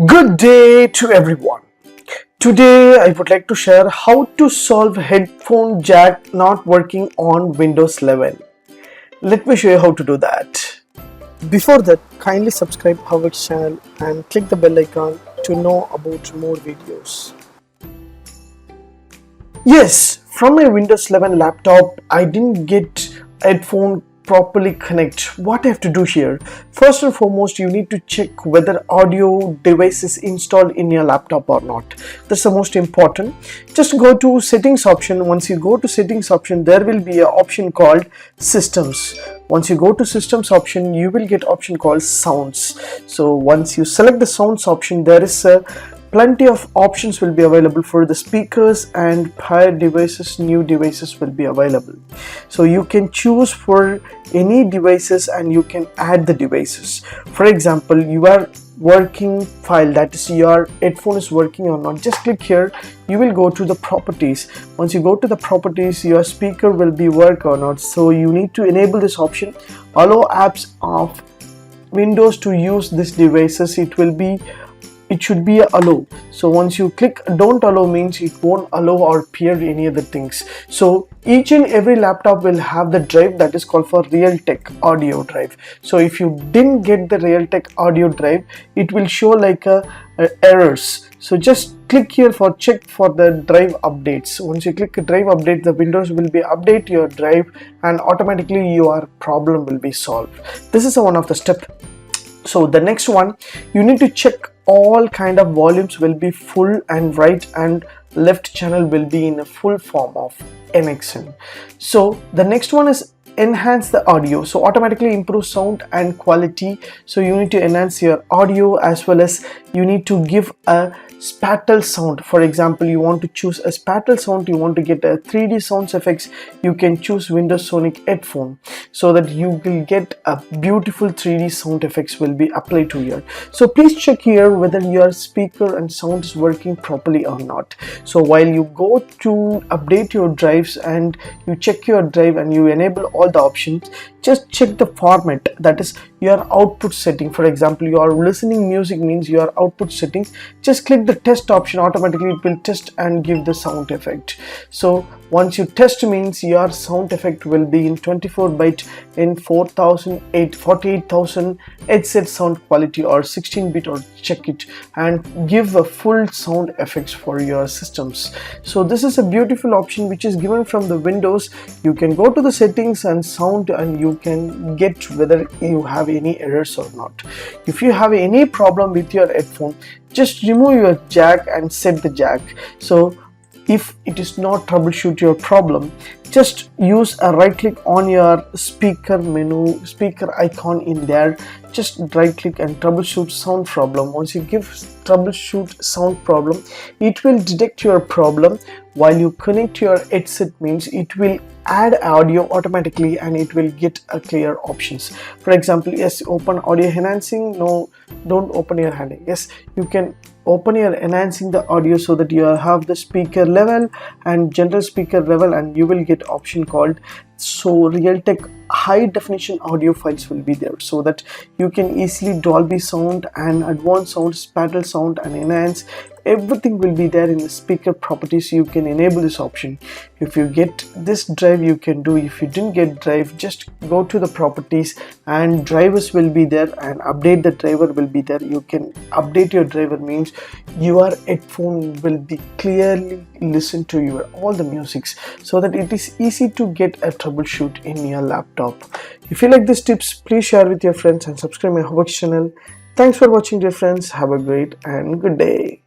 Good day to everyone. Today I would like to share how to solve headphone jack not working on Windows 11. Let me show you how to do that. Before that, kindly subscribe our channel and click the bell icon to know about more videos. Yes, from my Windows 11 laptop, I didn't get headphone properly connect. What I have to do here? First and foremost, you need to check whether audio device is installed in your laptop or not. That's the most important. Just go to settings option. Once you go to settings option, there will be an option called systems. Once you go to systems option, you will get option called sounds. So once you select the sounds option, there is a plenty of options will be available for the speakers, and prior devices, new devices will be available. So you can choose for any devices and you can add the devices. For example, your working file, that is your headphone is working or not, just click here. You will go to the properties. Once you go to the properties, your speaker will be work or not. So you need to enable this option, allow apps of Windows to use these devices. It should be a allow. So once you click don't allow, means it won't allow or peer any other things. So each and every laptop will have the drive that is called for Realtek audio drive. So if you didn't get the Realtek audio drive, it will show like a errors. So just click here for check for the drive updates. Once you click drive update, the Windows will be update your drive and automatically your problem will be solved. This is one of the step. So the next one, you need to check all kind of volumes will be full and right and left channel will be in a full form of NXN. So the next one is enhance the audio. So automatically improve sound and quality. So you need to enhance your audio, as well as you need to give a spatial sound. For example, you want to choose a spatial sound, you want to get a 3D sounds effects, you can choose Windows Sonic headphone, so that you will get a beautiful 3D sound effects will be applied to here. So please check here whether your speaker and sound is working properly or not. So while you go to update your drives and you check your drive and you enable all the options, just check the format, that is your output setting. For example, you are listening music, means your output settings, just click the test option, automatically it will test and give the sound effect. So once you test, means your sound effect will be in 24-bit in 48,000 headset sound quality, or 16-bit, or check it and give a full sound effects for your systems. So this is a beautiful option which is given from the Windows. You can go to the settings and sound and you can get whether you have any errors or not. If you have any problem with your headphone, just remove your jack and set the jack. So if it is not troubleshoot your problem, just use a right click on your speaker menu, speaker icon in there, just right click and troubleshoot sound problem. Once you give troubleshoot sound problem, it will detect your problem. While you connect your headset, means it will add audio automatically and it will get a clear options. For example, yes, open audio enhancing, no, don't open your hand. Yes, you can open your enhancing the audio, so that you have the speaker level and general speaker level, and you will get option called Realtek high definition audio files will be there, so that you can easily Dolby sound and advanced sound, spatial sound and enhance. Everything will be there in the speaker properties. You can enable this option. If you get this drive, you can do. If you didn't get drive, just go to the properties and drivers will be there, and update the driver will be there. You can update your driver, means your headphone will be clearly listen to your all the musics, so that it is easy to get a troubleshoot in your laptop. If you like these tips, please share with your friends and subscribe my channel. Thanks for watching, dear friends. Have a great and good day.